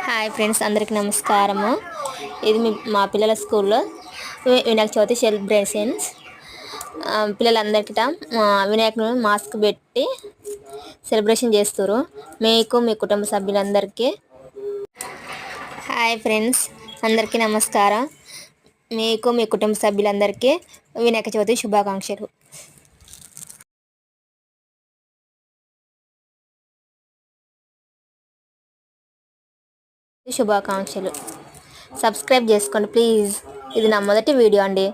Hi friends, అందరికీ నమస్కారము. ఇది మా పిల్లల స్కూల్లో వినాయక చవితి సెలబ్రేషన్స్. పిల్లలందరికీ వినాయకుని మాస్క్ పెట్టి సెలబ్రేషన్ చేస్తారు. మీకు మీ కుటుంబ సభ్యులందరికీ హాయ్ ఫ్రెండ్స్, అందరికీ నమస్కారం. మీకు మీ కుటుంబ సభ్యులందరికీ వినాయక చవితి శుభాకాంక్షలు. సబ్స్క్రైబ్ చేసుకోండి ప్లీజ్. ఇది నా మొదటి వీడియో అండి.